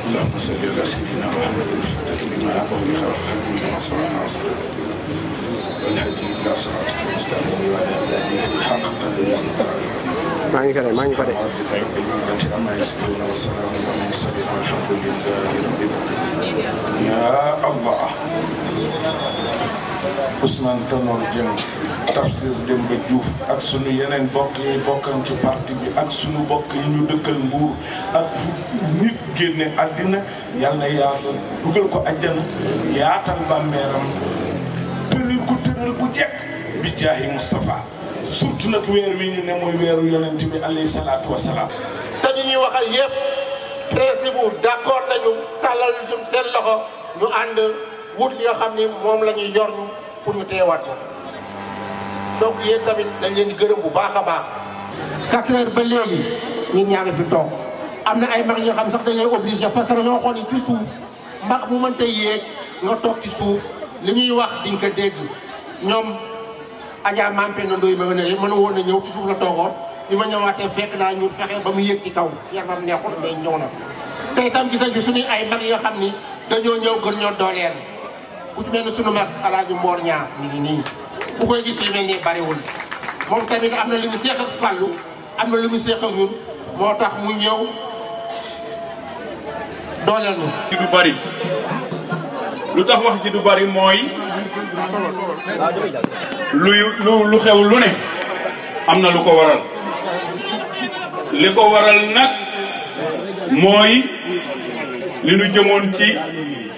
اللهم صل على سيدنا محمد التكريم على قولك وحبيبك وصلى عصر والهدي الى صراطك المستقيم وعلى اله حق قدره ما ينفع عما يصفون والسلام على المرسلين والحمد لله رب العالمين. يا الله Ousmane Tanor Dieng Tafsir Demba Diouf ak sunu yeneen bokk yi bokkan ci parti bi ak sunu bokk yi ñu dëkkal Mbuur ak fu nit génne àddina yal na yaatal dugal ko àjjana yaatal bàmmeeram tëral bu jekk bi jaahi Moustapha surtout nag weer wi ñu ne mooy weeru yonent bi alayhi salaatu wa salaam. te ñu ñuy waxal yëpp principe bu d'accord nañu tàllal seen loxo ñu ànd wut li nga xam ni moom la ñuy yor ñu pour ñu teewaat ko donc yéen tamit dañ leen di gërëm bu baax a baax. 4 heures ba léegi ñun ñaa ngi fi toog am na ay mag ñoo xam sax dañuy obligé parce que dañoo xool ni ci suuf mag mu mënta yéeg nga toog ci suuf li ñuy wax diñ ko dégg ñoom Adja Mampé na Ndoye ma ne mën woon na ñëw ci suuf la toogoon bi ma ñëwaatee fekk naa ñu fexe ba mu yéeg ci kaw yaramam neexul mais ñëw na. tey tam gis nañ fi suñuy ay mag yoo xam ni dañoo ñëw gën ñoo dooleel ku ci mel ne sunu mag Alaaji Mboor Ñaar mi ngi nii ku koy gis yu mel nii bariwul moom tamit am na lu mu seex ak Fàllu am na lu mu seex ak ñun moo tax mu ñëw dooleel ñu. ji du bari lu tax wax ji du bari mooy lu xew lu ne am na lu ko waral li ko waral nag mooy li nu jëmoon ci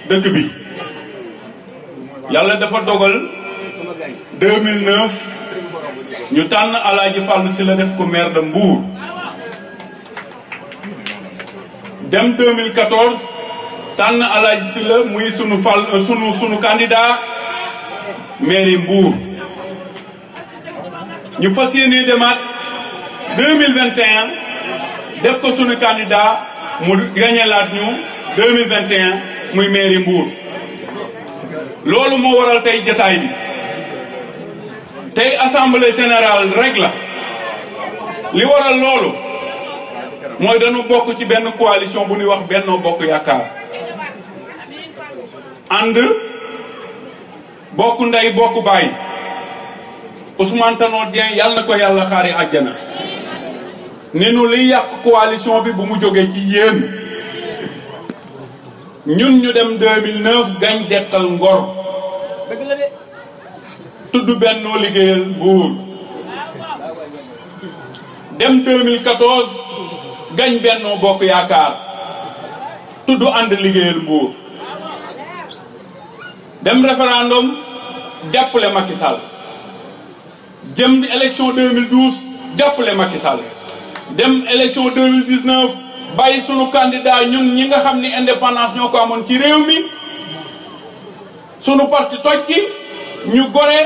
dëkk bi yàlla dafa dogal 2009 ñu tànn Alaaji Fàllu Sylla def ko maire de Mbour dem 2014 tànn Alaaji Sylla muy sunu candidat mairie Mbour ñu fas yéene demaat 2021 def ko sunu candidat mu gañelaat ñu 2021 muy mairie Mbour loolu moo waral tey jataay bi tey assemblée générale rek la li waral loolu mooy dañu bokk ci benn coalition bu ñuy wax Benno Bokk Yaakaar ànd bokk ndey bokk baay Ousmane Tanor Dieng yàlla na ko yàlla xaari àjjana ni nu liy yàq coalition bi bu mu jógee ci yéen ñun ñu dem 2009 gañ dekkal Ngor tudd Benno liggéeyal Mbour dem 2014 gañ Benno Bokk Yaakaar tudd ànd liggéeyal Mbour dem référendum jàppale Macky Sall jëm élection 2012 jàppale Macky Sall dem élection 2019 bàyyi sunu candidat ñun ñi nga xam ni indépendance ñoo ko amoon ci réew mi sunu parti toj ci ñu gore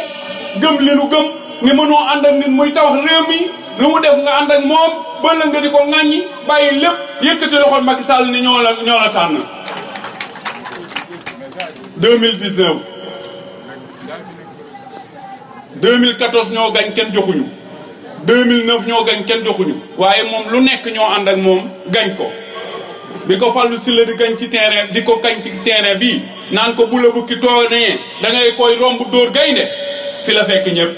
gëm li nu gëm ni mënoo ànd ak nit muy tabax réew mi lu mu def nga ànd ak moom ba la nga di ko ŋàññi bàyyi lépp yëkkati loxoon Macky Sall ni ñoo la tànn 2019 2014 ñoo gañ kenn joxuñu 2009 ñoo gañ kenn joxuñu waaye moom lu nekk ñoo ànd ak moom gañ ko bi ko Fallou Sylla di gañ ci terrain di ko gañ ci terrain bii naan ko bu la bukki toonee da ngay koy romb dóor gaynde fi la fekk ñëpp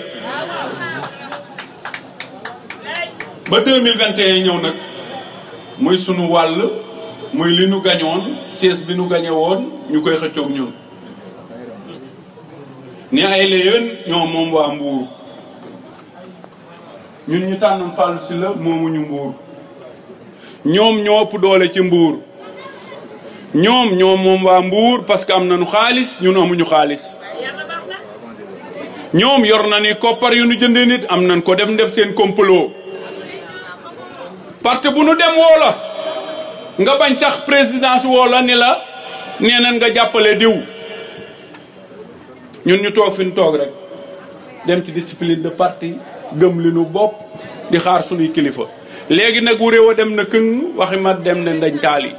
ba 2021 ñëw nag muy sunu wàll muy li nu gañoon siège bi nu gañe woon ñu koy xëccoog ñun ni ay la yéen ñoo moom waa Mbour ñun ñu tànnam Fallou Sylla moomuñu Mbour ñoom ñoo ëpp doole ci Mbour ñoom moom waa Mbour parce que am nañu xaalis ñun amuñu xaalis ñoom yor na ni koppar yu nu jëndee nit am nañ ko def seen complot parti bu nu dem woo la nga bañ sax présidence woo la ni la nee nañ nga jàppale diw ñun ñu toog fi ñu toog rek dem ci discipline de parti gëm li nu bopp di xaar sunuy kilifa léegi nag wu réew a dem na këng waxi ma dem ne ndañ taali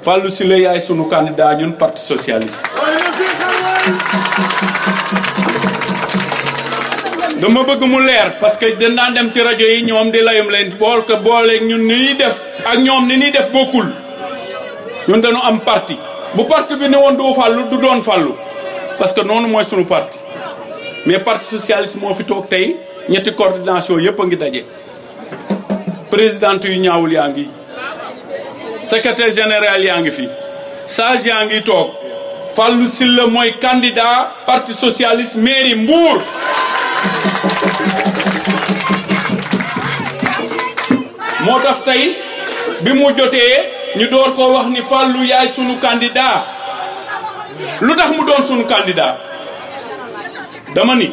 Fallou Sylla yaay sunu candidat ñun parti socialiste dama bëgg mu leer parce que dañ daan dem ci rajo yi ñoom di layum leen bool ko boole ñun ni ñuy def ak ñoom ni ñuy def bokkul ñun dañu am parti bu parti bi ne woon du fàllu du doon fàllu parce que noonu mooy sunu parti mais parti socialiste moo fi toog tey ñetti coordination yëpp a ngi daje présidente yu ñaawul yaa ngi secrétaire général yaa ngi fi sage yaa ngi toog Fallou Sylla mooy candidat parti socialiste mairie Mbour moo tax tey bi mu jotee ñu door ko wax ni Fallou yaay sunu candidat lu tax mu doon sunu candidat dama ni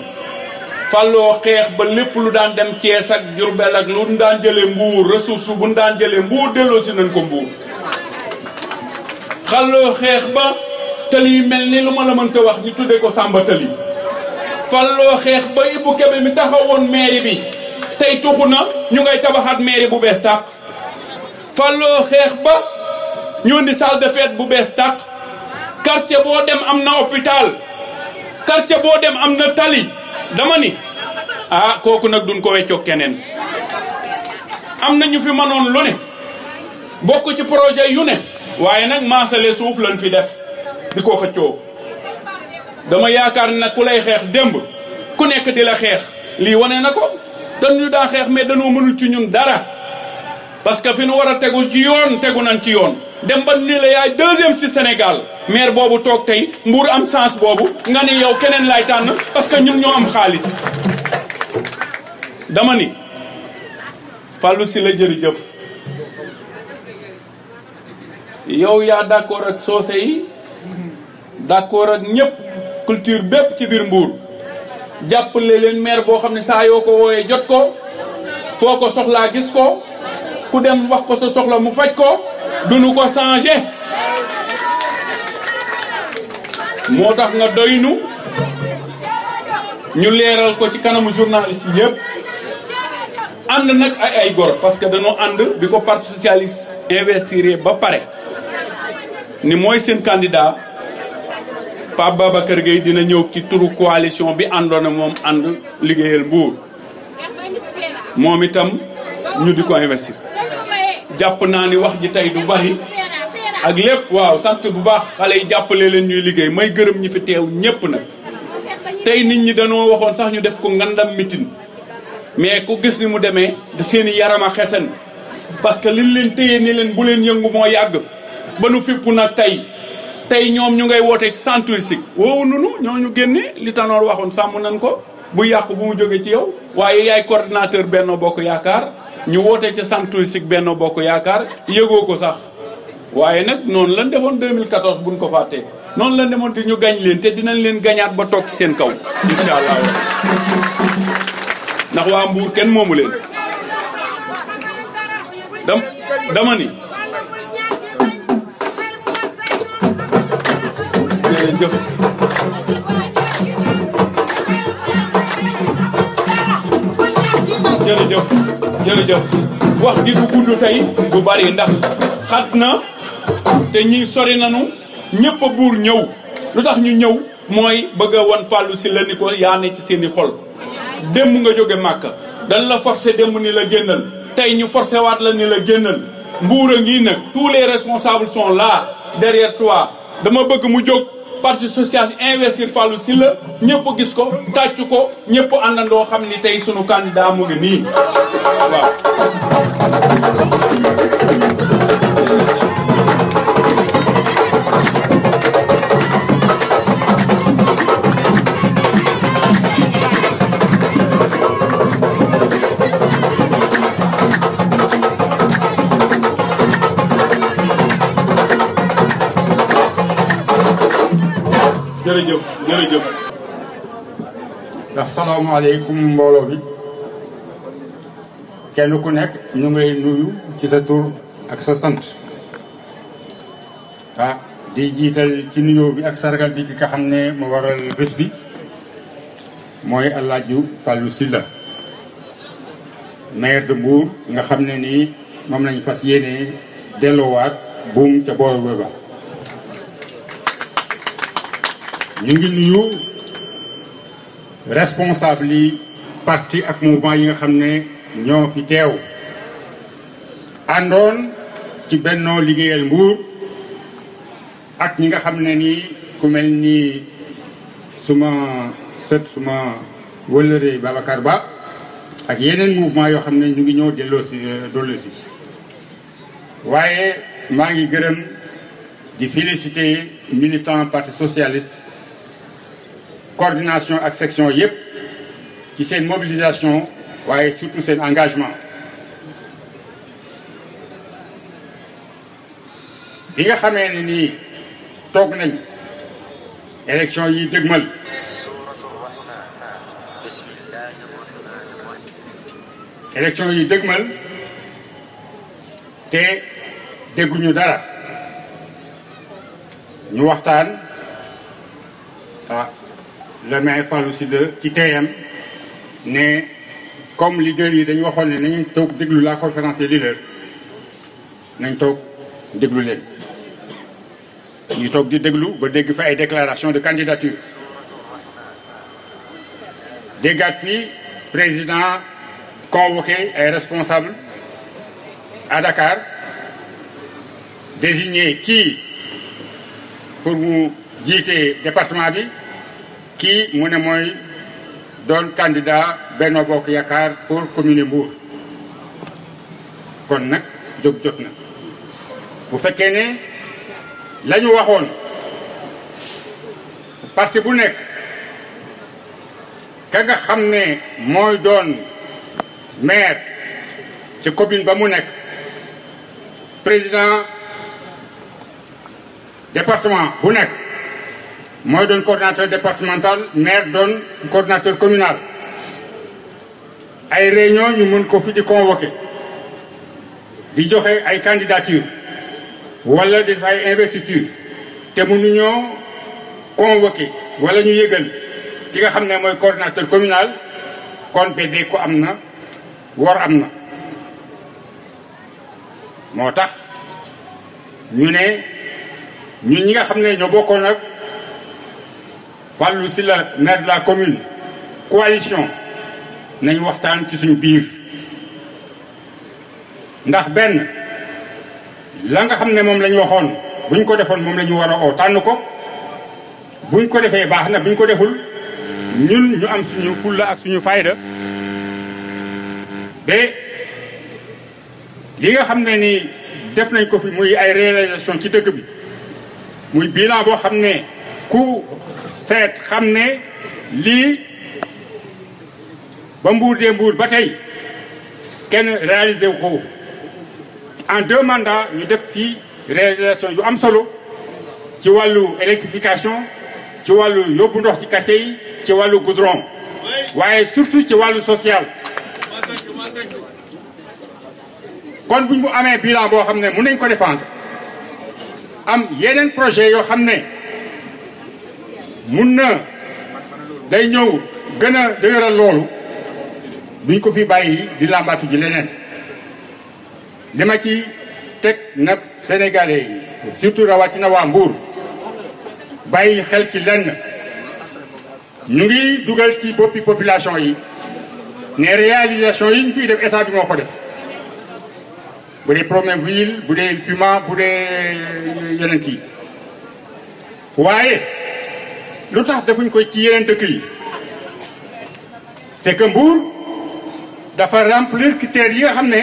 Fallou xeex ba lépp lu daan dem Thiès ak Diourbel ak lu daan jëlee Mbour ressource bu daan jëlee Mbour delloosi nañ ko Mbour Fallou xeex ba tali yu mel ni lu ma la mënta wax ñu tuddee ko Samba Tali Fallou xeex ba Ibou Kébé mi taxawoon mairie bi tey tuxu na ñu ngay tabaxaat mairie bu bees tàq Fallou xeex ba ñu indi salle de fête bu bees tàq quartier boo dem am na hôpital quartier boo dem am na tali dama ni ah kooku nag duñ ko weccoog keneen am na ñu fi mënoon lu ne bokk ci projet yu ne waaye nag maasale suuf lañ fi def di ko xëccoo dama yaakaar nag ku lay xeex démb ku nekk di la xeex lii wane na ko dañu daan xeex mais dañoo mënul ci ñun dara parce que fi nu war a tegu ci yoon tegu nañ ci yoon dem ba ni la yaay deuxième ci Sénégal maire boobu toog tey Mbour am chance boobu nga ni yow keneen lay tànn parce que ñun ñoo am xaalis dama ni Fallou Sylla jërëjëf yow yaa d'accord ak soose yi d'accord ak ñëpp culture bépp ci biir Mbour jàppale leen maire boo xam ne saa yoo ko wooyee jot ko foo ko soxlaa gis ko ku dem wax ko sa soxla mu faj ko duñu ko changé moo tax nga doy ñu leeral ko ci kanamu journaliste yi yëpp ànd nag ay gor parce que dañoo ànd bi ko parti socialiste investir ba pare ni mooy seen candidat Pape Babacar Gueye dina ñëw ci turu coalition bi àndoon na moom ànd liggéeyal Mbour moom itam ñu di ko investir jàpp naa ni wax ji tey du bari ak lépp waaw sant bu baax xale yi jàppale leen ñuy liggéey may gërëm ñi fi teew ñépp nag tey nit ñi dañoo waxoon sax ñu def ko ngandam mitin mais ku gis ni mu demee seen i yaram a xesen parce que liñ leen téye ni leen bu leen yëngu moo yàgg ba nu fippu nag tey ñoom ñu ngay woote ci centre touristique woowu nunu ñoo ñu génne li Tanor waxoon sàmm nañ ko bu yàqu bu mu jógee ci yow waaye yaay coordinateur Benno Bokk Yaakaar ñu woote ci centre touristique Benno Bokk Yaakaar yëgoo ko sax waaye nag noonu lañ defoon 2014 buñ ko fàttee noonu lañ demoon di ñu gañ leen te dinañ leen gañaat ba toog ci seen kaw incha allah ndax waa Mbour kenn moomu leen dama ni jërëjëf jërëjëf wax gi du gudd tey du bari ndax xat na te ñi sori nañu ñëpp a buur ñëw lu tax ñu ñëw mooy bëgg a wan Fallou Sylla ni ko yaa ne ci seeni xol démb nga jóge Màkka dañ la forcé démb ni la génnal tey ñu forcé waat la ni la génnal Mbour a ngi nag tous les responsables sont là derrière toi dama bëgg mu jóg parti social investir Fallou Sylla ñëpp gis ko tàcc ko ñëpp àndandoo xam ni tey sunu candidat mu ngi nii waaw jërëjëf jërëjëf. asalaamaaleykum mbooloo bi kenn ku nekk ñu ngi lay nuyu ci sa tur ak sa sant di jiital ci nuyoo bi ak sargal bi ki nga xam ne mu waral bés bi mooy Alaaji Fallou Sylla maire de Mbour nga xam ne nii moom lañ fas yéene delloowaat buum ca boor ba ñu ngi nuyu responsable yi parti ak mouvement yi nga xam ne ñoo fi teew àndoon ci Benno Liggéeyal Mbour ak ñi nga xam ne nii ku mel ni suma wëllëree Babacar Ba ak yeneen mouvement yoo xam ne ñu ngi ñëw delloo si waaye maa ngi gërëm di féliciter militant parti socialiste coordination ak section yëpp ci seen mobilisation waaye surtout seen engagement bi nga xamee ne nii toog nañ élection yi dëgmal te dégguñu dara ñu waxtaan le maire Fallou Sylla ci TM ne comme leaders yi dañu waxoon ne nañu toog déglu la conférence des leaders nañ toog déglu leen ñu toog di déglu ba dégg fa ay déclaration de candidature déggaat fii président convoqué ay responsables à Dakar désigné kii pour mu jiite département bi kii mu ne mooy doon candidat Benno Bokk Yaakaar pour commune Mbour kon nag jóg jot na bu fekkee ne la ñu waxoon parti bu nekk ka nga xam ne mooy doon maire ci commune ba mu nekk président département bu nekk mooy doon coordinateur départemental maire doon coordinateur communal ay réunion ñu mën ko fi di convoqué di joxe ay candidature wala di def ay investiture te mënuñoo convoqué wala ñu yëgal ki nga xam ne mooy coordinateur communal kon bedee ko am na war am na moo tax ñu ne ñun ñi nga xam ne ñoo bokkoon ak Fallou Sylla maire de la commune coalition nañ waxtaan ci suñu biir ndax benn la nga xam ne moom la ñu waxoon buñ ko defoon moom la ñu war a oo tànn ko buñ ko defee baax na buñ ko deful ñun ñu am suñu fulla ak suñu fayda ba li nga xam ne ni def nañ ko fi muy ay réalisation ci dëkk bi muy bilan boo xam ne ku seet xam ne lii ba Mbour dee Mbour ba tey kenn réalisé wu ko en 2 mandats ñu def fii réalisation yu am solo ci wàllu électrification ci wàllu yóbbu ndox ci quartier yi ci wàllu goudron waaye surtout ci wàllu social kon buñ mu amee bilan boo xam ne mun nañ ko défendre am yeneen projet yoo xam ne mun na day ñëw gën a dëgëral loolu duñ ko fi bàyyi di làmbaatu ji leneen li ma ci teg nag sénégalais yi surtout rawatina waa Mbour bàyyi xel ci lenn ñu ngi dugal ci boppi population yi ne réalisation yi ñu fiy def état bi moo ko def bu dee Promoville bu dee Puma bu dee yeneen kii waaye lu tax defuñ koy ci yeneen dëkk yi c'est que Mbour dafa remplir critères yi nga xam ne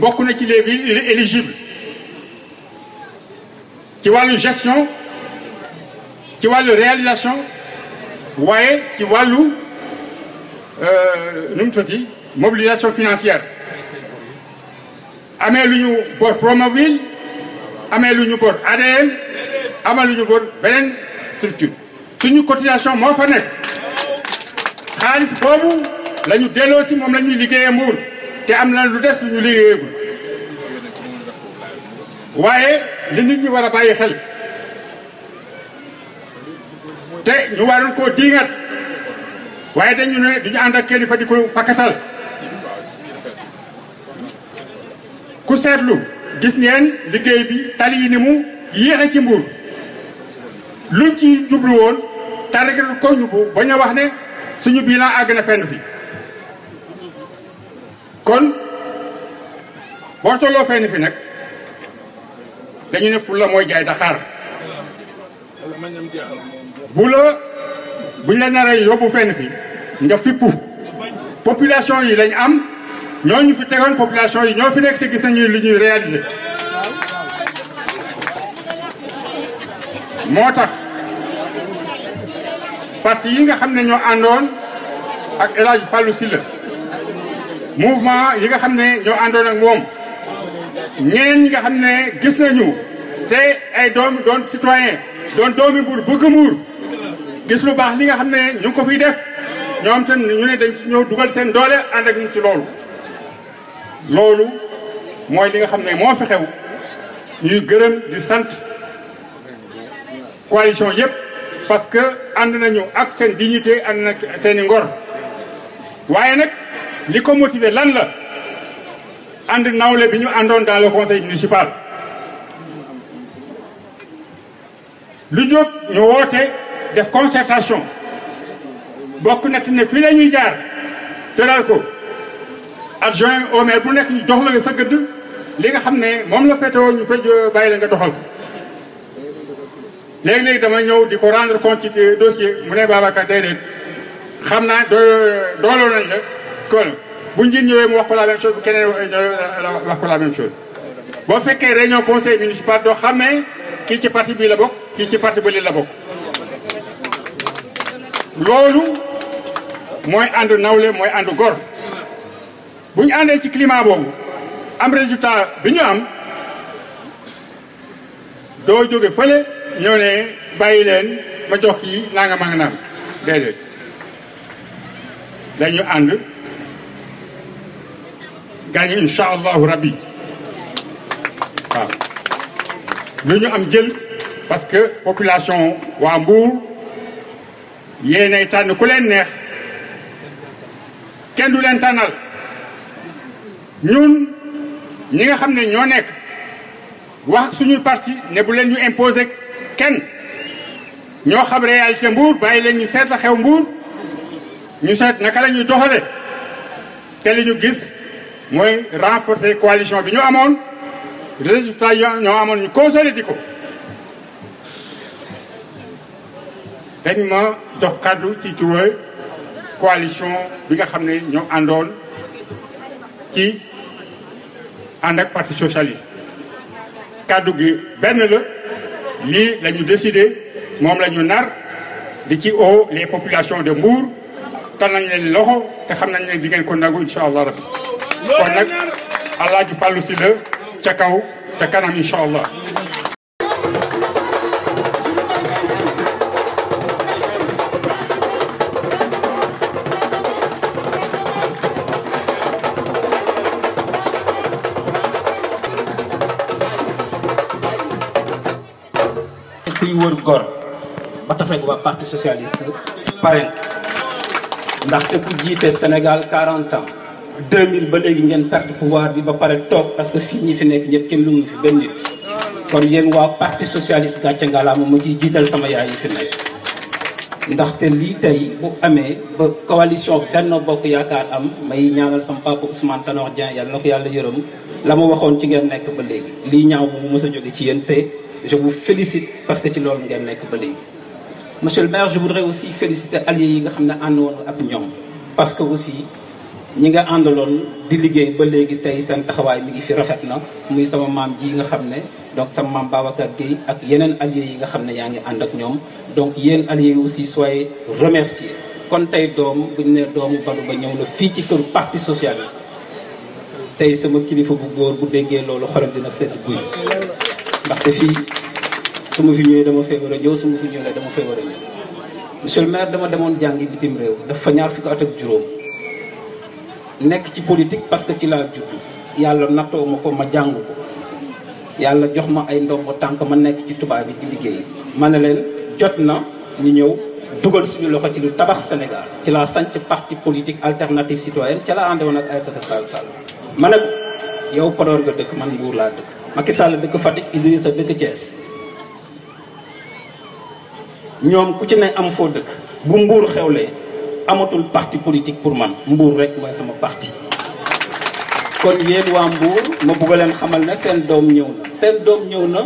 bokk na ci les villes éligibles ci wàllu gestion ci wàllu réalisation waaye ci wàllu nu mu tuddati mobilisation financière amee lu ñu bor Promoville amee lu ñu bor ADM amee lu ñu bor beneen structure suñu cotisation moo fa nekk xaalis boobu la ñu delloo si moom la ñuy liggéeyee Mbour te am na lu des lu ñu liggéeyagul waaye li nit ñi war a bàyyi xel te ñu waroon koo diingat waaye dañu ne duñu ànd ak kilifa di ko fakkatal ku seetlu gis ngeen liggéey bi tali yi ni mu yéexe ci Mbour luñ ci jublu woon tarigal ko ñu bu bañ a wax ne suñu bilan àgg na fenn fi kon boo tolloo fenn fi nag dañu ne fulla mooy jaay Dakar buñ la naree yóbbu fenn fi nga fippu population yi lañ am ñooñu fi tegoon population yi ñoo fi nekk te gis nañu li ñuy réaliser moo tax parti yi nga xam ne ñoo àndoon ak El Hadj Fallou Sylla mouvement yi nga xam ne ñoo àndoon ak moom ñeneen ñi nga xam ne gis nañu te ay doon citoyen doon doomi Mbour bëgg Mbour gis lu baax li nga xam ne ñu ngi ko fiy def ñoom tam ñu ne dañ ci ñëw dugal seen doole ànd ak ñu ci loolu mooy li nga xam ne moo fi xew ñuy gërëm di sant coalition yëpp parce que ànd nañu ak seen dignité ànd na seen i ngor waaye nag li ko motiver lan la ànd nawle bi ñu àndoon dans le conseil municipal lu jóg ñu woote def concertation bokk na ne fii la ñuy jaar tëral ko adjoint au maire bu nekk ñu jox la sa gëdd li nga xam ne moom la féetewoo ñu fay bàyyi la nga doxal ko léegi-léegi dama ñëw di ko rendre compte ci dossier mu ne Babacar déedéet xam naa dooloo nañ la kon bu njiit ñëwee mu wax ko la même chose bu keneen wax ko la même chose boo fekkee réunion conseil municipal doo xamee kii ci parti bii la bokk kii ci parti bële la bokk loolu mooy ànd nawle mooy ànd gor bu ñu àndee ci climat boobu am résultat bi ñu am doo jóge fële ñëw ne bàyyi leen ma jox kii nanga ma nga naam déedéet dañu ànd gaañu incha allahu rabbi waaw lu ñu am jël parce que population waa Mbour yéenay tànn ku leen neex kenn du leen tànnal ñun ñi nga xam ne ñoo nekk wax suñuy parti ne bu leen ñu imposer kenn ñoo xam réalité Mbour bàyyi leen ñu seet la xew Mbour ñu seet naka la ñuy doxale te li ñu gis mooy renforcer coalition bi ñu amoon résultat ñoo amoon ñu consolider ko dañ ma jox kàddu ci turu coalition bi nga xam ne ñoo àndoon ci ànd ak parti socialiste kàddu gi benn la lii la ñu décidé moom la ñu nar di ci oo les populations de Mbour tal nañ leen loxo te xam nañ ne di ngeen ko nagu incha allah rabbi kon nag Alaaji Fallou Sylla ca kaw ca kanam incha allah. kuy wër gor ba taseeg waa parti socialiste parent ndaxte ku jiite Sénégal 40 ans 2000 ba léegi ngeen perte pouvoir bi ba pare toog parce que fii ñi fi nekk ñëpp kenn lu mu fi benn nit kon yéen waa parti socialiste gàcce ngalaama ma ciy jiital sama yaay yi fi nekk ndaxte lii tey bu amee ba coalition Benno Bokk Yaakaar am may ñaanal sama papa Ousmane Tanor Dieng yàlla na ko yàlla yërëm la ma waxoon ci ngeen nekk ba léegi lii ñaaw bu mu mës a jóge ci yéen te je vous félicite parce que ci loolu ngeen nekk ba léegi. Monsieur le maire, je voudrais aussi féliciter alliés yi nga xam ne àndoon ak ñoom parce que aussi ñi nga àndaloon di liggéey ba léegi tey seen taxawaay mi ngi fi rafet na muy sama maam ji nga xam ne donc sama maam Babacar Gueye ak yeneen alliés yi nga xam ne yaa ngi ànd ak ñoom donc yéen alliés yi aussi soyez remerciés. kon tey doom bu ñu nee doomu Badou Ba ñëw na fii ci këru parti socialiste tey sama kilifa bu góor bu déggee loolu xolam dina sedd guy. ndaxte fii su ma fi ñëwee dama feebar a ñëw su ma fi ñëwee dama feebar a ñëw monsieur le maire dama demoon jàngi bitim réew dafa ñaar fukki at ak juróom nekk ci politique parce que ci laa judd yàlla nattoo ma ko ma jàng ko yàlla jox ma ay ndombo tànk ma nekk ci tubaab bi di liggéey ma ne leen jot na ñu ñëw dugal suñu loxo ci lu tabax Sénégal ci laa sanc parti politique alternative citoyenne ca laa àndewoon ak Aïssata Tall Sall ma ne ko yow Podor nga dëkk man Mbour laa dëkk Macky Sall dëkk Fatick Idrissa dëkk Thiès ñoom ku ci ne am foo dëkk bu Mbour xewlee amatul parti politique pour man Mbour rek mooy sama parti kon yéen waa Mbour ma bëgg leen xamal ne seen doom ñëw na seen doom ñëw na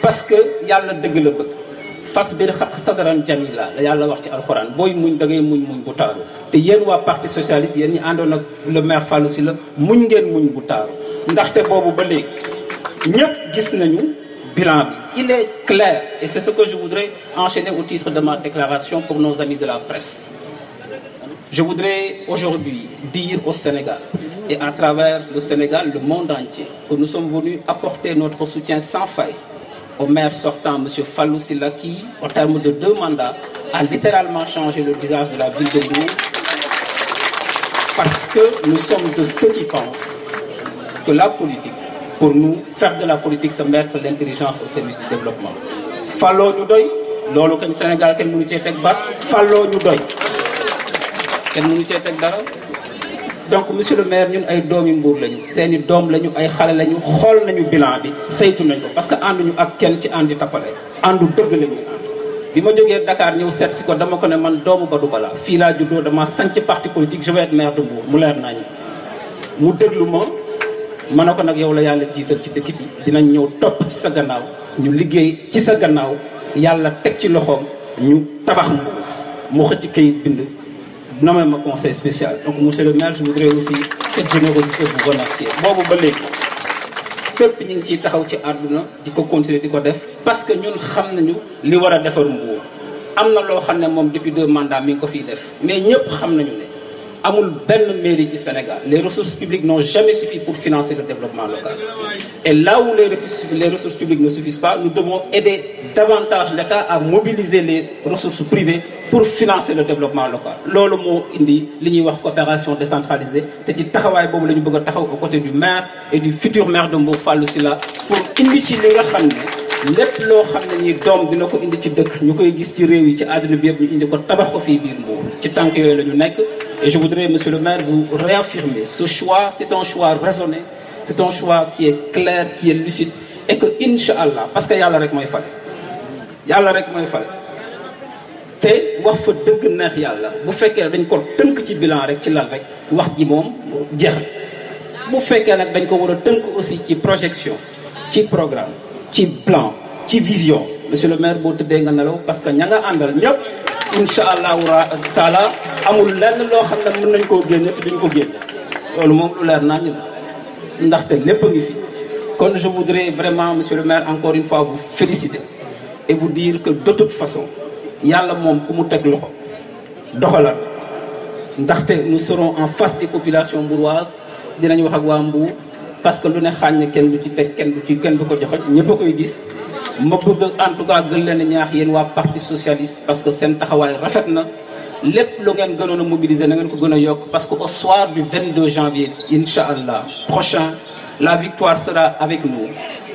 parce que yàlla dëgg la bëgg fas biir xaq sadaran jamila la yàlla wax ci alxuraan booy muñ da ngay muñ muñ bu taaru te yéen waa parti socialiste yéen ñi àndoon ak le maire Fallou Sylla muñ ngeen muñ bu taaru ndaxte boobu ba léegi ñëpp gis nañu bilan bi il est clair et c'est ce que je voudrais enchaîner au titre de ma déclaration pour nos amis de la presse. Je voudrais aujourd'hui dire au Sénégal et à travers le Sénégal, le monde entier, que nous sommes venus apporter notre soutien sans faille au maire sortant, M. Fallou Sylla, qui, au terme de 2 mandats, a littéralement changé le visage de la ville de Mbour. Parce que nous sommes de ceux qui pensent que la politique, pour nous, faire de la politique, c'est mettre l'intelligence au service du développement. Fallou nous doy, lolo que le Sénégal, quel nous tient bat, Fallou nous doy. Quel nous tient dara. Donc monsieur le maire ñun ay doomi Mbour lañu seeni doom lañu ay xale lañu xool nañu bilan bi saytu nañ ko parce que ànduñu ak kenn ci àndi tappale àndu dëgg la ñuy ànd bi ma jógee Dakar ñëw seet si ko dama ko ne man doomu Badou Bala fii laa juddoo dama sanc parti politique je vais être maire de Mbour mu leer nañu mu déglu ma ne ko nag yow la yàlla jiital ci dëkk bi dinañ ñëw topp ci sa gannaaw ñu liggéey ci sa gannaaw yàlla teg ci loxoom ñu tabax Mbour mu xëcc kayit bind nommé ma conseil spécial. Donc, monsieur le maire, je voudrais aussi, cette générosité, vous remercier. Bon, vous voulez. Fépp ñi ngi ciy taxaw ci àdduna di ko continuer di ko def parce que ñun xam nañu li war a defar Mbour am na loo xam ne moom depuis 2 mandats mi ngi ko fiy def mais ñëpp xam nañu ne amul benn mairie ci Sénégal les ressources publiques n'ont jamais suffi pour financer le développement local et là où les ressources publiques ne suffisent pas nous devons aider davantage l'État à mobiliser les ressources privées pour financer le développement local loolu moo indi li ñuy wax coopération décentralisée te ci taxawaay boobu la ñu bëgg a taxaw aux côtés du maire et du futur maire de Mbour Fallou Sylla pour indi ci li nga xam ne lépp loo xam ne nii doom dina ko indi ci dëkk ñu koy gis ci réew yi ci àdduna bi yëpp ñu indi ko tabax ko fii biir Mbour ci tànk yooyu la ñu nekk et je voudrais monsieur le maire vous réaffirmer ce choix c'est un choix raisonné c'est un choix qui est clair qui est lucide et que inch'Allah parce que yàlla rek mooy fale yàlla rek mooy fale te wax fa dëgg neex yàlla bu fekkee dañ ko tënk ci bilan rek ci lal rek wax ji moom jeex na bu fekkee nag dañ ko war a tënk aussi ci projection ci programme ci plan ci vision monsieur le maire boo tëddee nga nelaw parce que ña nga àndal ñëpp incha allahu taala amul lenn loo xam ne mën nañ koo génne te duñ ko génne loolu moom lu leer naa ñu la ndaxte lépp a ngi fi kon je voudrais vraiment monsieur le maire encore une fois vous féliciter et vous dire que de toute façon yàlla moom ku mu teg loxo doxalal ndaxte nous serons en face des populations mbouroises dinañ wax ak waa Mbour parce que lu ne xaañ ne kenn du ci teg kenn du ko joxoj ñëpp a koy gis ma bëgg en tout cas gën leen ñaax yéen waa parti socialiste parce que seen taxawaay rafet na lépp lu ngeen gënoon a mobiliser na ngeen ko gën a yokk parce que au soir du 22 janvier inch'Allah prochain la victoire sera avec nous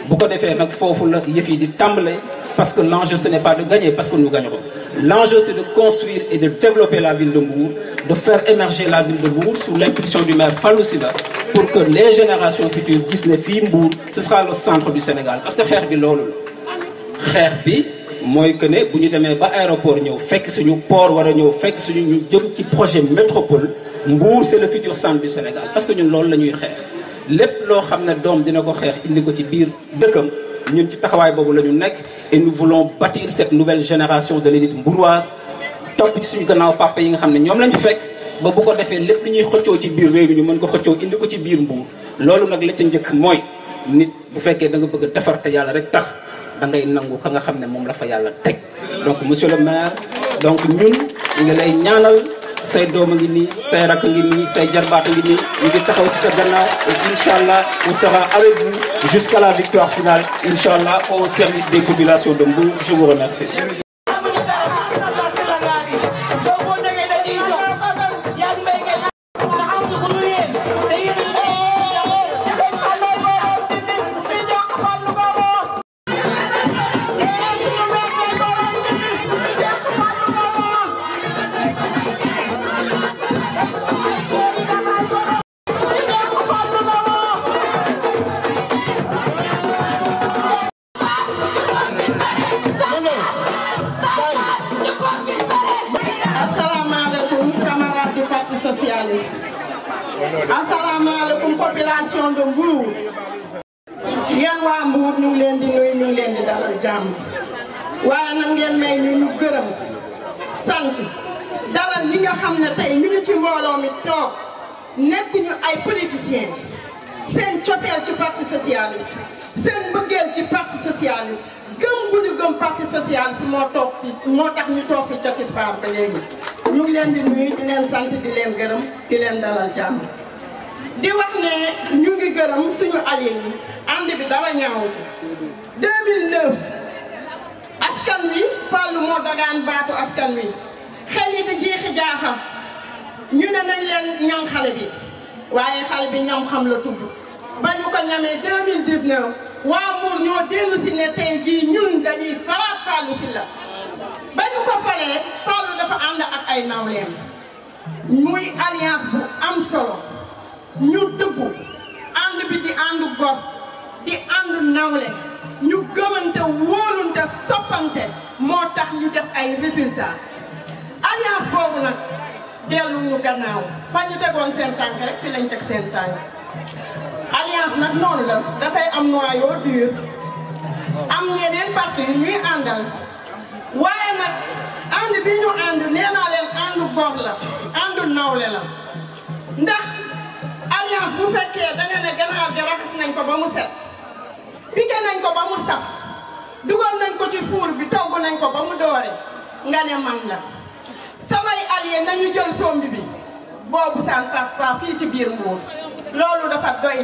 bu ko defee nag foofu la yëf yi di tàmbale parce que l'enjeu ce n'est pas de gagner parce que nous gagnerons l'enjeu c'est de construire et de développer la ville de Mbour de faire émerger la ville de Mbour sous l'impulsion du maire Fallou Sylla pour que les générations futures gis ne fii Mbour ce sera le centre du Sénégal parce que xeex bi loolu la xeex bi mooy que ne bu ñu demee ba aéroport ñëw fekk suñu port war a ñëw fekk suñu ñu jëm ci projet métropole Mbour c'est le futur centre du Sénégal parce que ñun loolu la ñuy xeex lépp loo xam ne doom dina ko xeex indi ko ci biir dëkkam ñun ci taxawaay boobu la ñu nekk et nous voulons bâtir cette nouvelle génération de l'élite mbouroise topp ci suñu gannaaw papa yi nga xam ne ñoom lañ fi fekk ba bu ko defee lépp lu ñuy xëccoo ci biir réew mi ñu mën ko xëccoo indi ko ci biir Mbour loolu nag la ca njëkk mooy nit bu fekkee da nga bëgg a defar te yàlla rek tax da ngay nangu ka nga xam ne moom la fa yàlla teg donc monsieur le maire donc ñun ñu ngi lay ñaanal say doom a ngi nii say rakk ngi nii say jarbaat a ngi nii ñu ngi taxaw ci sa gannaaw et inchallah on sera avec vous jusqu'à la victoire finale inchallah au service des populations de Mbour je vous remercie asalaamaaleykum population de Mbour yéen waa Mbour ñu ngi leen di nuyu ñu ngi leen di dalal jàmm waaye nag ngeen may ñu gërëm sant dalal ñi nga xam ne tey ñu ngi ci mbooloo mi toog nekk ñu ay politiciens seen cofeel ci parti socialiste seen mbëggeel ci parti socialiste gëm bu ñu gëm parti socialiste moo tax ñu toog fi ca tisbaar ba léegi ñu ngi leen di nuyu di leen sant di leen gërëm di leen dalal jàmm di wax ne ñu ngi gërëm suñu alliés yi ànd bi dara ñaawu ci 2009 askan wi Fallou moo dagaan baatu askan wi xel yi di jeexi jaaxa ñu ne nañ leen ñam xale bi waaye xale bi ñam xam la tudd ba ñu ko ñamee 2019 waa Mbour ñoo dellu si ne tey jii ñun dañuy falaat Fallou Sylla ba ñu ko falee Fallou dafa ànd ak ay nawleem muy alliance bu am solo ñu dëggu ànd bi di ànd gor di ànd nawle ñu gëmante wóolunte soppante moo tax ñu def ay résultats alliance boobu nag dellu ñu gannaaw fa ñu tegoon seen tànk rek fi lañ teg seen tànk alliance nag noonu la dafay am noyau dur am ñeneen parti yu ñuy àndal waaye nag ànd bi ñu ànd nee naa leen àndu góor la àndu nawle la ndax alliance bu fekkee da nga ne ganaar gi raxas nañ ko ba mu set piqué nañ ko ba mu saf dugal nañ ko ci four bi togg nañ ko ba mu doore nga ne man la samay alliés nañu jël sombi bi boobu ça ne passe pas fii ci biir Mbour loolu dafa doy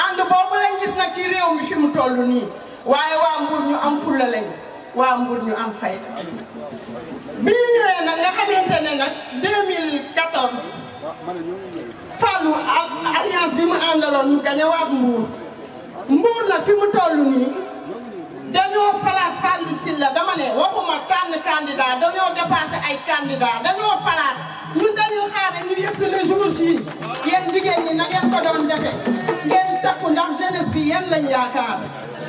ànd boobu lañ gis nag ci réew mi fi mu toll nii waaye waa Mbour ñu am fulla lañ waa Mbour ñu am fayda bi ñu ñëwee nag nga xamante ne nag 2014 Fallou alliance bi mu àndaloon ñu gañewaat Mbour nag fi mu toll nii dañoo falaat Fallou Sylla dama ne waxuma tànn candidat dañoo dépassé ay candidat dañoo falaat ñun dañu xaar ñu yegg si le jour ji yéen jigéen ñi na ngeen ko doon defee ngeen takku ndax jeunesse bi yéen lañ yaakaar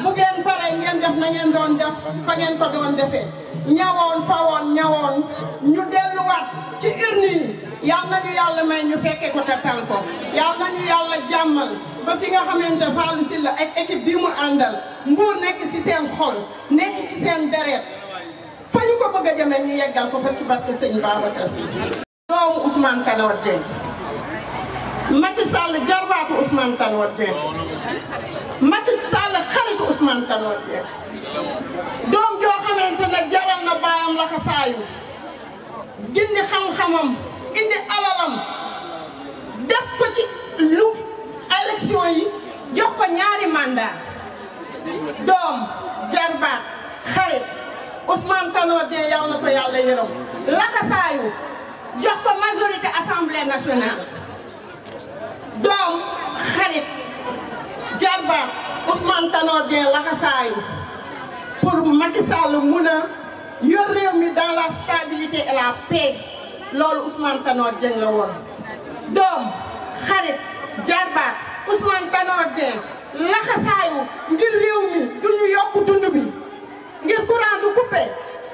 bu ngeen paree ngeen def na ngeen doon def fa ngeen ko doon defee ñawoon fawoon ñawoon ñu delluwaat ci urne yi yal nañu yàlla may ñu fekke ko te tal ko yal nañu yàlla jàmmal ba fi nga xamante Fallou Sylla ak équipe bi mu àndal Mbour nekk ci seen xol nekk ci seen deret fa ñu ko bëgg a jëmee ñu yeggal ko fa ci barke sëñ Babacar Sy doomu Ousmane Tanor Dieng Macky Sall jarbaatu Ousmane Tanor Dieng Macky Sall xaritu Ousmane Tanor Dieng doom joo xamante ne jaral na baayam la xasaayu jëndi xam-xamam indi alalam def ko ci lu élection yi jox ko ñaari mandat doom jarbaat xarit Ousmane Tanor Dieng yal na ko yàlla yërëm laxasaayu jox ko majorité assemblée nationale doom xarit jarbaat Ousmane Tanor Dieng laxasaayu pour Macky Sall mun a yor réew mi dans la stabilité et la paix loolu Ousmane Tanor Dieng la woon doom xarit jarbaat Ousmane Tanor Dieng laxasaayu ngir réew mi du ñu yokk dund bi ngir courant du coupé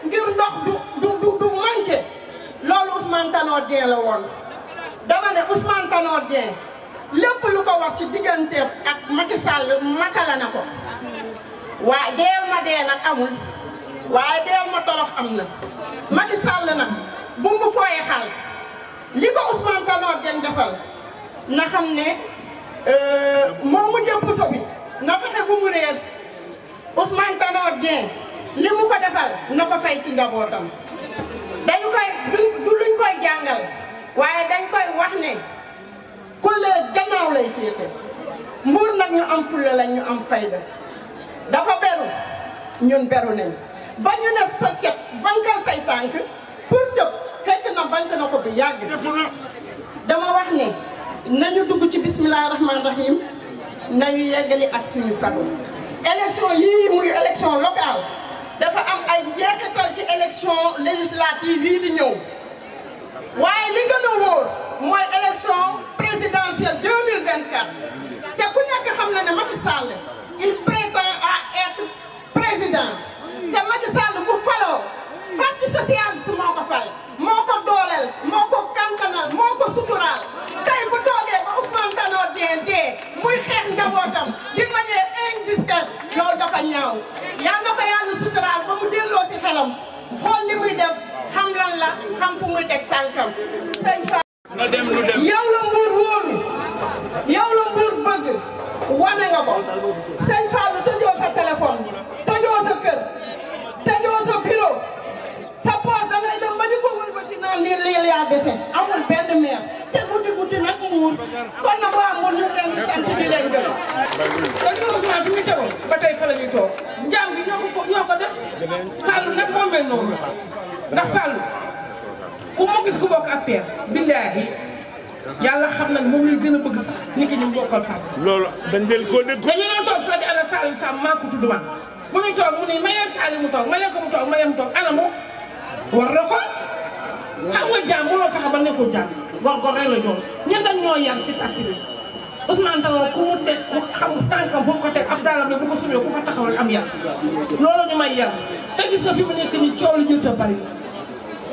ngir ndox du manqué loolu Ousmane Tanor Dieng la woon dama ne Ousmane Tanor Dieng lépp lu ko wax ci digganteem ak Macky Sall matala na ko waaye deel ma dee nag amul waaye deel ma torox am na Macky Sall nag bu mu fooyee xal li ko Ousmane Tanor Dieng defal na xam ne moo mu jëpp so bi na fexe bu mu réer Ousmane Tanor Dieng li mu ko defal na ko fay ci njabootam dañu koy du luñ koy jàngal waaye dañ koy wax ne kulle gannaaw lay féete Mbour nag ñu am fulla lañ ñu am fayda dafa beru ñun beru nañ ba ñu ne socket bankal say tànk pour tëb fekk na bank na ko bi yàgg dama wax ne nañu dugg ci bismillahi rahmaani rahim nañu yeggali ak suñu sago élection yii muy élection locale dafa am ay njeexital ci élection législative yii di ñëw waaye li gën a wóor mooy élection présidentielle 2024 te ku nekk xam na ne Macky Sall il prétend à être président te Macky Sall bu faloo parti socialiste moo ko fal moo ko dooleel moo ko kankanal moo ko suturaal tey bu toogee ba Ousmane xelam xool li muy def xam lan la xam fu muy teg tànkam sëñ Fall yow la Mbour wóolu yow la Mbour bëgg wane nga ko sëñ Fall tëjoo sa téléphone tëjoo sa kër tëjoo sa bureau sa poche dangay dem ba di ko wëlbati naan lii yaa dese amul benn meer te guddi nag Mbour kon nag waa Mbour ñu leen di sant di leen gërëm. dañu Ousmane fi muy tegoon ba tey fa la ñuy toog njaam gi ñoo ko def Fallou nag moo mel noonu ndax Fallou ku ma gis ku bokk ak Père billaahi yàlla xam na ne moom lay gën a bëgg sax nit ki ñu bokkal Fallou. loolu dañ leen ko dégg. dañu doon toog sax di ana Saliou Sam maa ko tudd man bu ñuy toog mu ne mayee Saliou mu toog mayee ko mu toog mayee mu toog ana mu war na ko xam nga jaam mënoo fexe ba nekkul jaam góor rek la jox ñun dañ ñoo yar ci parti bi Ousmane Tanor ku mu teg ku xam tànkam fu mu ko teg ab daalam ne bu ko sumee ku fa taxawal am yar loolu ñu may yar te gis nga fi mu nekk nii coow li jël ta bari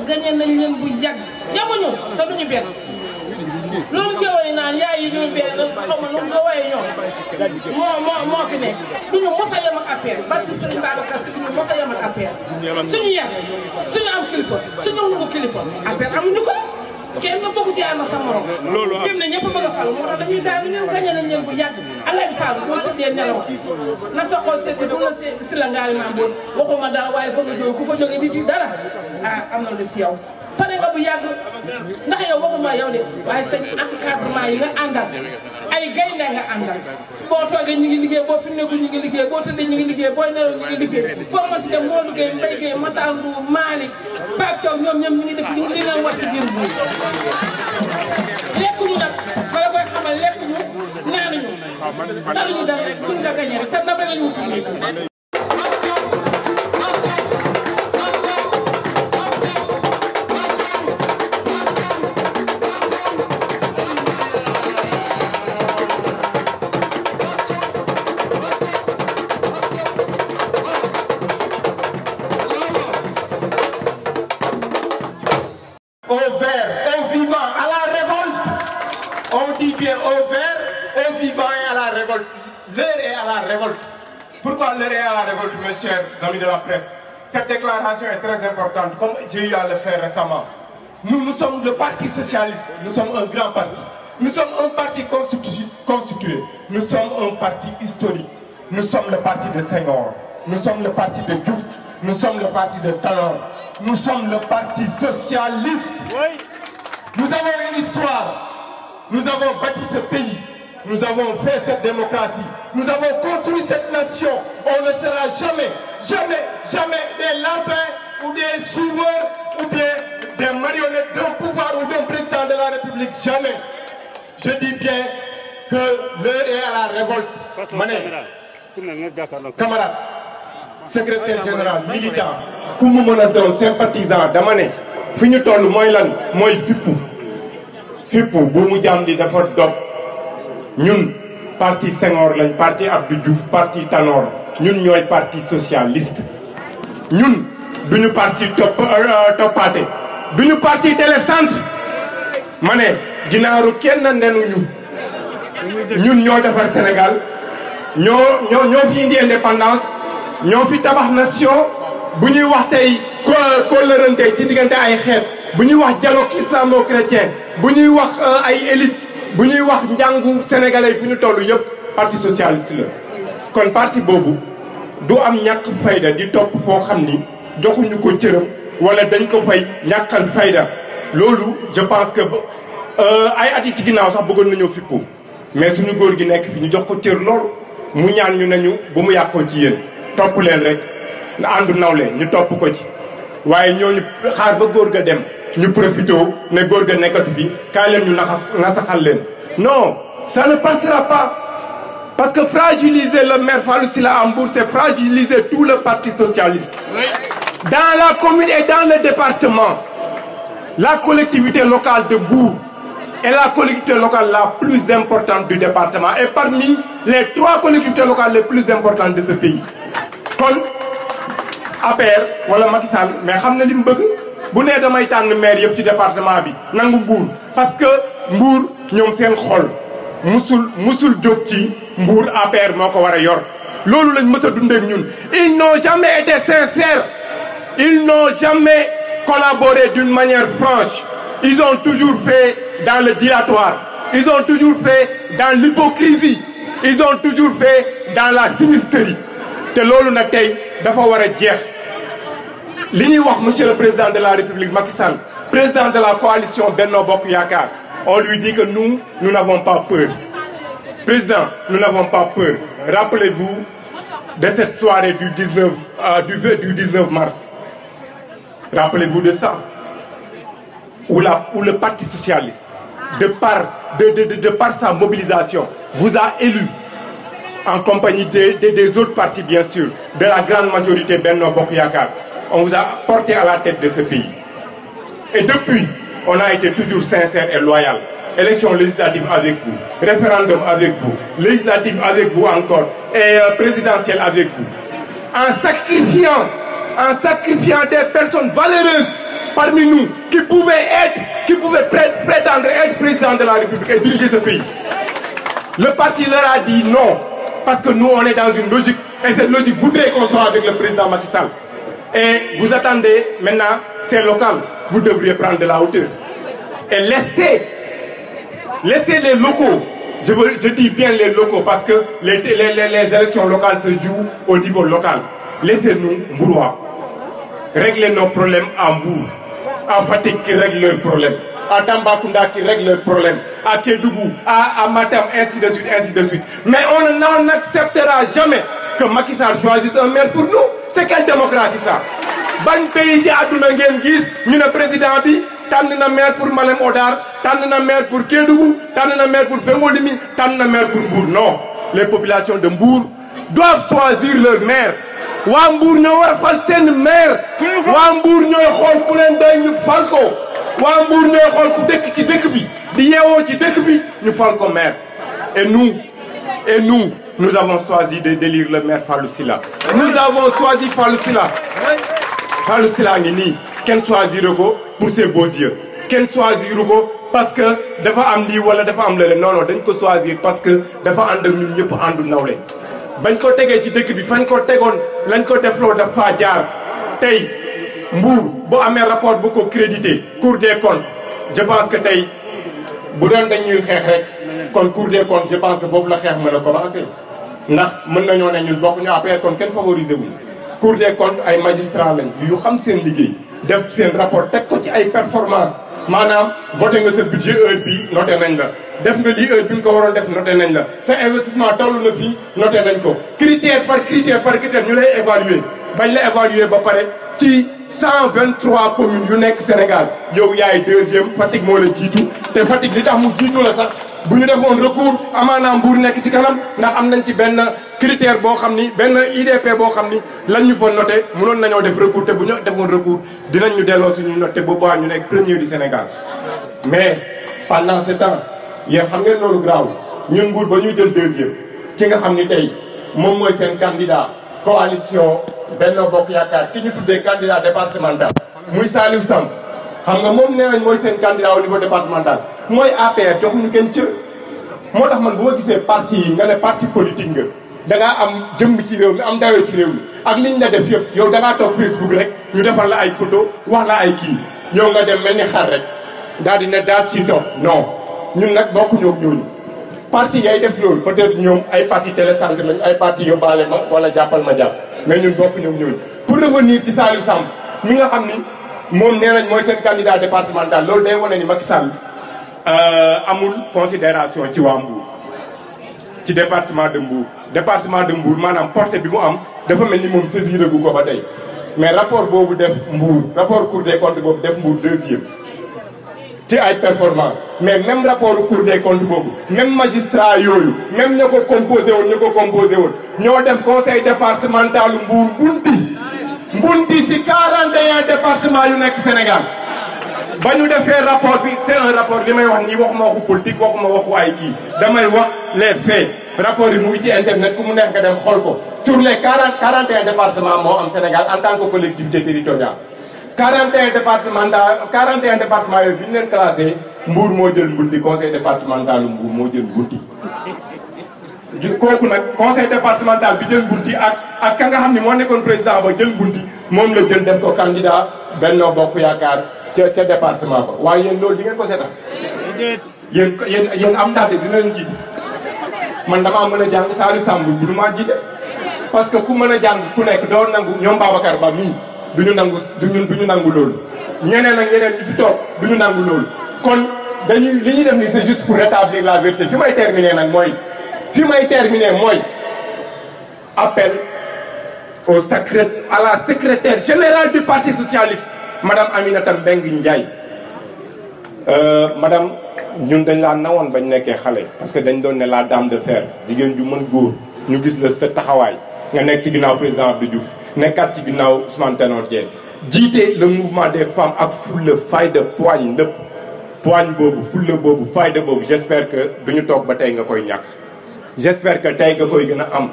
gañe nañ leen bu yàgg yamuñu te duñu benn loolu jëwal yi naan yaay yi duñu benn xaw ma nu nga woyee ñoom moo fi nekk duñu mos a yem ak affaire barke Serigne Babacar Si duñu mos a yem ak affaire suñu yar suñu am kilifa suñu nungu kilifa affaire amuñu ko kenn nga bëgg ci ama sa morom fi mu ne ñëpp bëgg a fal moo tax dañuy daal ñun gañe nañ leen bu yàgg Alaaji Fall boo tëddee nelaw na sa xol seet bu nga si la ngaari maam boobu waxuma dara waaye fa nga jóge ku fa jóge di ci dara ah am na lu si yow pare nga bu yàgg ndax yow waxuma yow de waaye seen encadrement yi nga àndal ay gaynde nga àndal boo toogee ñu ngi liggéey boo fi nekkul ñu ngi liggéey boo tëddee ñu ngi liggéey booy nelaw ñu ngi liggéey foo mën si dem moo liggéey Mbaye Gueye Matar Ndour Malick Pape Thiaw ñoom ñu ngi def li leen war ci biir bu lekkuñu nag bala koy xamal lekkuñu naanuñu taluñu dara rek buñ la gañee rek sa ndam rek la ñu fi nekk Pourquoi l'heure est à la révolte, mes chers amis de la presse? Cette déclaration est très importante, comme j'ai eu à le faire récemment. Nous sommes le Parti Socialiste, nous sommes un grand parti. Nous sommes un parti constitué. Nous sommes un parti historique. Nous sommes le parti de Senghor. Nous sommes le parti de Diouf. Nous sommes le parti de Tanor. Nous sommes le Parti Socialiste. Nous avons une histoire. Nous avons bâti ce pays. Nous avons fait cette démocratie. Nous avons construit cette nation. On ne sera jamais des lapins ou des suiveurs ou bien des marionnettes d'un pouvoir ou d'un président de la République. Jamais. Je dis bien que l'heure est à la révolte. Mané, camarade, secrétaire général, militant, kumu monadon, sympathisant, damane, fini tolu moylan, moy fipu. Fipu, boumou jamdi dafa dop. Ñun parti Senghor lañ parti Abdou Diouf parti Tanor ñun ñooy parti socialiste ñun duñu parti toppaate duñu parti télécentre ma ne ginaaru kenn nenuñu ñun ñoo defar Sénégal ñoo fi indi indépendance ñoo fi tabax nation bu ñuy wax tey kóllërante ci diggante ay xeet bu ñuy wax dialogue islamo-chrétien bu ñuy wax ay élite bu ñuy wax njàngu sénégalais fi ñu toll yëpp parti socialiste la kon parti boobu du am ñàkk fayda di topp foo xam ni joxuñu ko cëram wala dañ ko fay ñàkkal fayda loolu je pense que ay at yi ci ginnaaw sax bëggoon nañoo fippu mais suñu góor gi nekk fi ñu jox ko cër loolu mu ñaan ñu nañu bu mu yàqoo ci yéen topp leen rek na àndu nawle ñu topp ko ci waaye ñooñu xaar ba góor ga dem ñu profité ne góor ga nekkatu fi kaay leen ñu nasaxal leen non ça ne passera pas parce que fragiliser le maire Fallou Sylla à Mbour c'est fragiliser tout le parti socialiste dans la commune et dans le département. La collectivité locale de Mbour est la collectivité locale la plus importante du département et parmi les 3 collectivités locales les plus importantes de ce pays. kon APR wala Macky Sall mais xam na li mu bëgg bu nee damay tànn maire yëpp ci département bi nangu Mbour parce que Mbour ñoom seen xol musul jóg ci Mbour APR moo ko war a yor loolu lañ mës a dundee ak ñun ils n'ont jamais été sincères ils n'ont jamais collaboré d'une manière franche. Ils ont toujours fait dans le dilatoire. Ils ont toujours fait dans l'hypocrisie. Ils ont toujours fait dans la sinisterie. te loolu nag tey dafa war a jeex li ñuy wax monsieur le président de la République Macky Sall président de la coalition Benno Bokk Yaakaar on lui dit que nous n'avons pas peur. Président, nous n'avons pas peur. Rappelez-vous de cette soirée du 19 mars. Rappelez-vous de ça. Où le Parti socialiste, de par sa mobilisation, vous a élu en compagnie des autres partis, bien sûr, de la grande majorité Benno Bokk Yaakaar. On vous a porté à la tête de ce pays. Et depuis, on a été toujours sincère et loyal. Élection législative avec vous, référendum avec vous, législative avec vous encore, et présidentielle avec vous. En sacrifiant des personnes valeureuses parmi nous qui pouvaient prétendre être président de la République et diriger ce pays. Le parti leur a dit non, parce que nous on est dans une logique, et cette logique voudrait qu'on soit avec le président Macky Sall. Et vous attendez, maintenant, c'est local, vous devriez prendre de la hauteur. Et laissez les locaux, je dis bien les locaux, parce que les élections locales se jouent au niveau local. Laissez-nous, Mbourois, régler nos problèmes à Mbour, à Fatick qui règle leurs problèmes, à Tambacounda qui règle leurs problèmes, à Kédougou, à Matam, ainsi de suite, ainsi de suite. Mais on n'acceptera jamais que Macky Sall choisisse un maire pour nous. C'est quelle démocratie ça? Ban pays ci àdduna ngeen gis ñu ne président bi tànn na maire pour Malem Hodar, tànn na maire pour Kédougou, tànn na maire pour Fengolimi, tànn na maire pour Mbour. Non, les populations de Mbour doivent choisir leur maire. waa Mbour ñoo war a fal seen maire. waa Mbour ñooy xool ku leen doy ñu fal ko. waa Mbour ñooy xool ku dëkk ci dëkk bi di yeewoo ci dëkk bi ñu fal ko maire. Et nous avons choisi de d'élire le maire Fallou Sylla. Nous avons choisi Fallou Sylla. Fallou Sylla ngi nii kenn choisir ko pour ses beaux yeux. kenn choisir ko parce que dafa am lii wala dafa am leneen non dañ ko choisir parce que dafa ànd ak ñun ñëpp àndu nawle. bañ ko tegee ci dëkk bi fañ ko tegoon lañ ko defloo dafa jaar tey Mbour boo amee rapport bu ko crédité Cour des comptes je pense que tey bu doon dañuy xeex rek kon Cour des comptes je pense que foofu la xeex mën a commencé. ndax mën nañoo ne ñun bokk ñu APR kon kenn favorisé wuñ Cour des comptes ay magistrats lañ yu xam seen liggéey def seen rapport teg ko ci ay performance maanaam voté nga sa budget heure bi noté nañ la def nga lii heure bi nga ko waroon def noté nañ la sa investissement toll na fii noté nañ ko critère par critère ñu lay évaluer bañ la évaluer ba pare ci 123 communes yu nekk Sénégal yow yaay deuxième Fatick moo la jiitu te Fatick li tax mu jiitu la sax bu ñu defoon recours amaana Mbour nekk ci kanam ndax am nañ ci benn critère boo xam ni benn IDP boo xam ni lañ ñu fa noté mënoon nañoo def recours te bu ñu defoon recours dinañ ñu delloo suñuy noté ba boobaa ñu nekk premier du Sénégal. mais pendant ce temps yéen xam ngeen loolu graaw ñun Mbour ba ñuy jël deuxième ki nga xam ni tey moom mooy seen candidat coalition Benno Bokk Yaakaar ki ñu tuddee candidat départemental muy Saliou Samb xam nga moom nee nañ mooy seen candidat au niveau départemental mooy APR joxuñu kenn cër. moo tax man bu ma gisee parti yi nga ne parti politique nga dangaa am jëmm ci réew mi am dayoo ci réew mi ak liñ la def yëpp yow dangaa toog Facebook rek ñu defal la ay photo wax la ay kii yow nga dem mel ni xar rek daal di ne daal ci toog non ñun nag bokkuñoo ak ñooñu. parti yay def loolu peut-être ñoom ay parti télécentre lañ ay parti yóbbaale ma wala jàppal ma jàpp mais ñun bokkuñoo ak ñooñu. pour revenir ci Saliou Samb mi nga xam ni moom nee nañ mooy seen candidat départemental loolu day wane ni Macky Sall amul considération ci waa Mbour ci département de Mbour maanaam portée bi mu am dafa mel ni moom saisir gu ko ba tey mais rapport boobu def Mbour rapport Cour des comptes boobu def Mbour deuxième ci ay performance mais même rapport Cour des comptes boobu même magistrat yooyu même ña ko composé woon ñoo def conseil départemental Mbour mbunti ci 41 départements yu nekk Sénégal ba ñu defee rapport bi c'est un rapport li may wax nii waxuma waxu politique waxuma waxu ay kii damay wax les faits rapport yi mu ngi ci internet ku mu neex nga dem xool ko sur les 41 départements moo am Sénégal en tant que collectivité territoriale 41 départements yooyu bi ñu leen classé Mbour moo jël mbunti conseil départemental Mbour moo jël mbunti kooku nag conseil départemental bi jël bunti ak ka nga xam ni moo nekkoon président ba jël bunti moom la jël def ko candidat Benno Bokk Yaakaar ca département ba waaye yéen loolu di ngeen ko seetaan yéen am ndaate dina leen jiite man damaa mën a jàng Saliou Samb bu maa jiite parce que ku mën a jàng ku nekk doo nangu ñoom Babacar Ba mii duñu nangu loolu ñeneen ak ñeneen ñu fi toog duñu nangu loolu kon dañuy li ñuy def ni c'est juste pour rétablir la vérité fi may terminer nag mooy appel à la secrétaire générale du Parti Socialiste madame Aminata Mbengue Ndiaye madame ñun dañ laa nawoon bañ nekkee xale parce que dañ doon ne la dame de fer jigéen ju mën góor ñu gis la sa taxawaay nga nekk ci ginnaaw président Abdou Diouf nekkaat ci ginnaaw Ousmane Tanor Dieng jiite le mouvement des femmes ak fulla fayda poigne lépp poigne boobu fulla boobu fayda boobu j'espère que duñu toog ba tey nga koy ñàkk j'espère que tey nga koy gën a am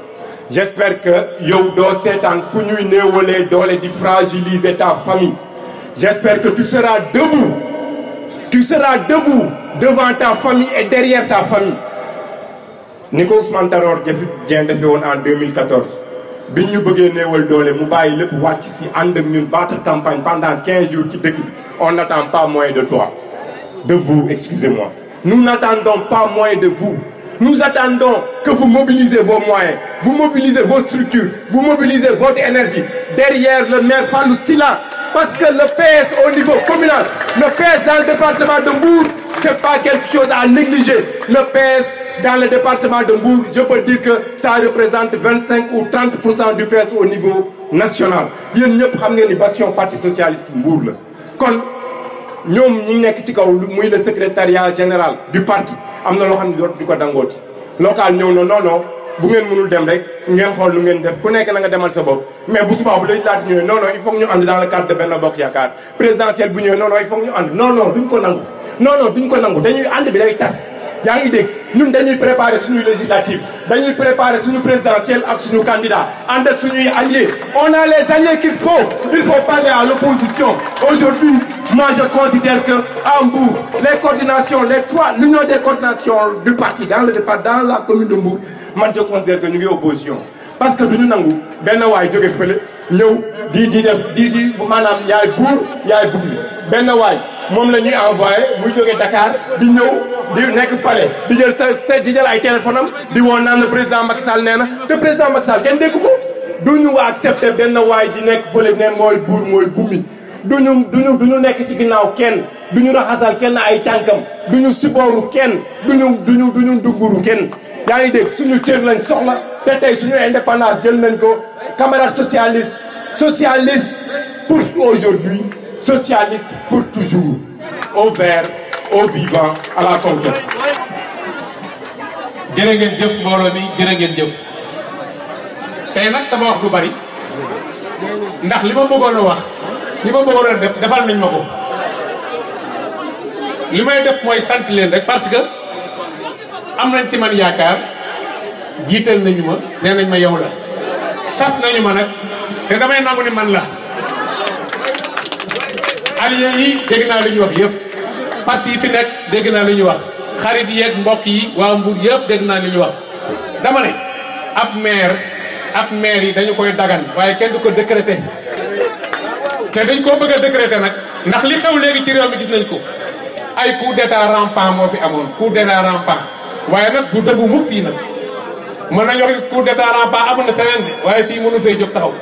j'espère que yow doo seetaan fu ñuy néewalee doole di fragiliser ta famille j'espère que tu seras debout devant ta famille et derrière ta famille ni ko Ousmane Tanor Dieng defe woon en 2014 biñ ñu bëggee néewal doole mu bàyyi lépp wàcc si ànd ak ñun battre campagne pendant 15 jours ci dëkk bi on n'attend pas moins de toi de vous, excusez-moi. Nous n'attendons pas moins de vous. Nous attendons que vous mobilisez vos moyens, vous mobilisez vos structures, vous mobilisez votre énergie derrière le maire Fallou Sylla. Parce que le PS au niveau communal, le PS dans le département de Mbour, c'est pas quelque chose à négliger. Le PS dans le département de Mbour, je peux dire que ça représente 25 ou 30% du PS au niveau national. Yéen ñëpp xam ngeen ni bastion Parti Socialiste Mbour la. Kon ñoom ñi nekk ci kaw muy le secrétariat général du parti am na loo xam ne dootu di ko dangooti local ñëw na non bu ngeen mënul dem rek ngeen xool lu ngeen def ku nekk na nga demal sa bopp mais bu subaa bu législative ñëwee non il faut que ñu ànd dans le cadre de Benno Bokk Yaakaar présidentielle bu ñëwee non il faut que ñu ànd non duñ ko nangu duñ ko nangu dañuy ànd bi day tas yaa ngi dégg ñun dañuy préparer suñuy législative dañuy préparer suñu présidentielle ak suñu candidat ànd ak suñuy alliés on a les alliés qu'il faut parler à l'opposition aujourd'hui. Moi, je considère que à Mbour, les coordinations, l'union des coordinations du parti dans la commune de Mbour, moi, je considère que nous sommes opposition. Parce que nous avons ben way jóge fële ñëw di maanaam yaay buur yaay bugli benn waay moom la ñuy envoyé muy jóge Dakar di ñëw di nekk palais di jël ay téléphone am di woon naan le président Macky Sall nee na te président Macky Sall kenn dégg ko duñu accepté benn waay di nekk fële ne mooy buur mooy bumi duñu nekk ci ginnaaw kenn duñu raxasal kenn ay tànkam duñu sibooru kenn duñu dunguru kenn yaa ngi dégg suñu cër lañ soxla te tey suñu indépendance jël nañ ko camarade socialiste pour aujourd'hui socialiste pour toujours au vert au vivant à la conquête. jërë ngeen jëf mbooloo mi jërë ngeen jëf tey nag sama wax du bari ndax li ma bëggoon a wax li ma bëggoon a def defal nañ ma ko li may def mooy sant leen rek parce que am nañ ci man yaakaar jiital nañu ma nee nañ ma yow la sas nañu ma nag te damay nangu ni man la alliés yi dégg naa li ñu wax yëpp parti yi fi nekk dégg naa li ñu wax xarit yi ak mbokk yi waa Mbour yëpp dégg naa li ñu wax dama ne ab maire yi dañu koy dagan waaye kenn du ko décréter te dañ koo bëgg a décréter nag ndax li xew léegi ci réew mi gis nañ ko ay coup d'état rampant moo fi amoon coup d'état rampant waaye nag bu dëggu mukk fii nag mën nañu wax coup d'état rampant amoon na feneen de waaye fii mënu fay jóg taxaw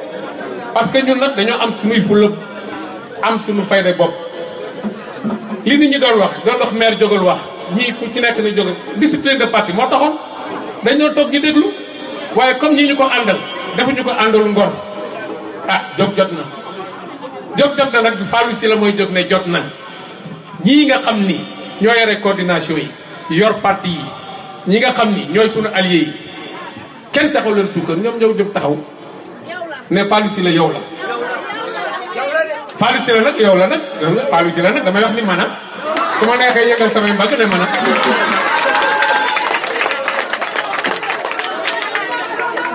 parce que ñun nag dañoo am suñuy fulla am suñu fayda bopp li nit ñi doon wax maire jógal wax ñii ku ci nekk na jógal discipline de parti moo taxoon dañoo toog ñu déglu waaye comme ñii ñu ko àndal defuñu ko àndal ngor ah jóg jot na nag Fallou Sylla mooy jóg ne jot na ñii nga xam ni ñoo yore coordination yi yor parti yi ñi nga xam ni ñooy sunu alliés yi kenn saxul leen suukar ñoom ñëw jóg taxaw ne Fallou Sylla yow la Fallou Sylla nag yow la nag Fallou Sylla nag damay wax ni man su ma neexee yëngal samay mbagg ne man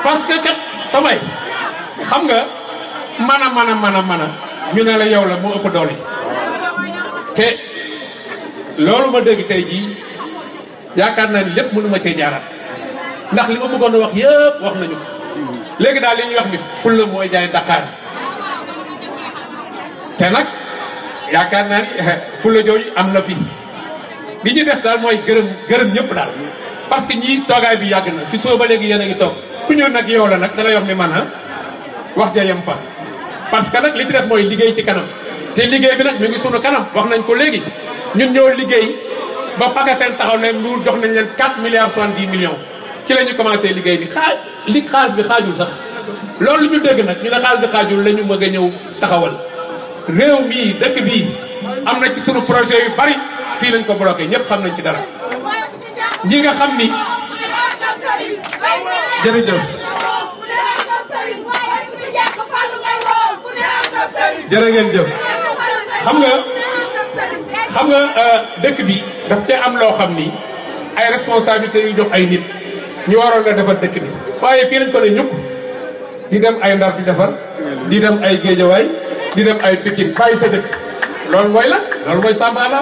parce que kat samay xam nga man a ñu ne la yow la moo ëpp doole te loolu ma dégg tey jii yaakaar naa ni lépp mënu ma cee jaaraat ndax li ma bëggoon a wax yëpp wax nañu ko léegi daal li ñuy wax ni fulla mooy jaay Dakar te nag yaakaar naa ni fulla jooju am na fi li ñu des daal mooy gërëm ñëpp daal parce que ñii toogaay bi yàgg na ci soo ba léegi yéen a ngi toog ku ñëw nag yow la nag da ngay wax ni man wax ja yem fa parce que nag li ci des mooy liggéey ci kanam te liggéey bi nag mi ngi sunu kanam wax nañ ko léegi ñun ñoo liggéey ba PACASEN taxaw ne Mbour jox nañ leen 4 milliards 70 millions ci la ñu commencé liggéey bi xaalis bi xaajul sax loolu ñu dégg nag ñu ne xaalis bi xaajul la ñu mëgg a ñëw taxawal réew mii dëkk bii am na ci sunu projet yu bari fii lañ ko bloqué ñëpp xam nañ ci dara ñi nga xam ni jërëjëf jërë ngeen jëf xam nga dëkk bi daf te am loo xam ni ay responsabilités yu jox ay nit ñu waroon nga defar dëkk bi waaye fii lañ ko ne ñukk di dem ay Ndar di defar di dem ay Géejawaay di dem ay Pikine bàyyi sa dëkk loolu mooy la loolu mooy sàmbaala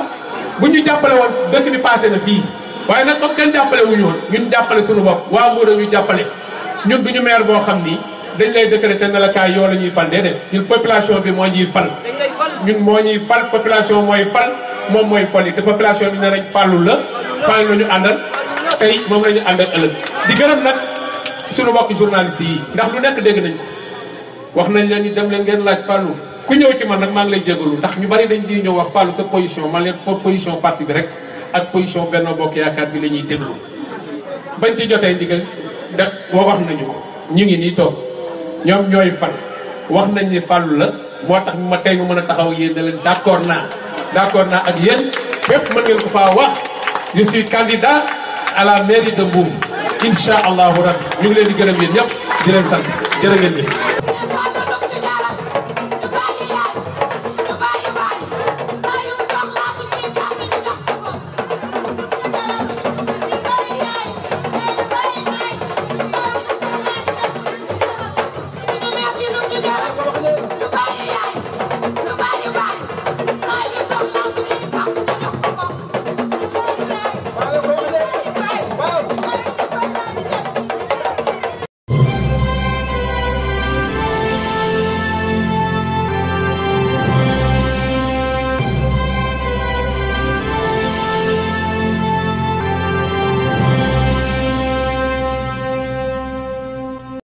bu ñu jàppale woon dëkk bi passé na fii waaye nag comme kenn jàppale wuñu woon ñun jàppale suñu bopp waa Mbour ñu jàppale ñun duñu maire boo xam ni dañ lay décréter ne la kaay yoo la ñuy fal déedéet ñun population bi moo ñuy fal ñun moo ñuy fal population mooy fal moom mooy fal yi te population bi ne nañ fàllu la fal la ñu àndal tey moom la ñu àndal ëllëg di gërëm nag suñu mbokki journaliste yi ndax lu nekk dégg nañ ko wax nañ leen ni dem leen ngeen laaj fàllu ku ñëw ci man nag maa ngi lay jégalu ndax ñu bari dañ di ñëw wax fàllu sa position man leen position parti bi rek ak position Benno Bokk Yaakaar bi la ñuy déglu bañ ci jotee ndigal def boo wax nañu ko ñu ngi nii toog ñoom ñooy fal wax nañ ni fàllu la moo tax ma tey mu mën a taxaw yéen ne leen d'accord naa ak yéen bépp mën ngeen ko faa wax je suis candidat à la mairie de Mbour incha allahu rabbi ñu ngi leen di gërëm yéen ñëpp di leen sant jërë ngeen jëf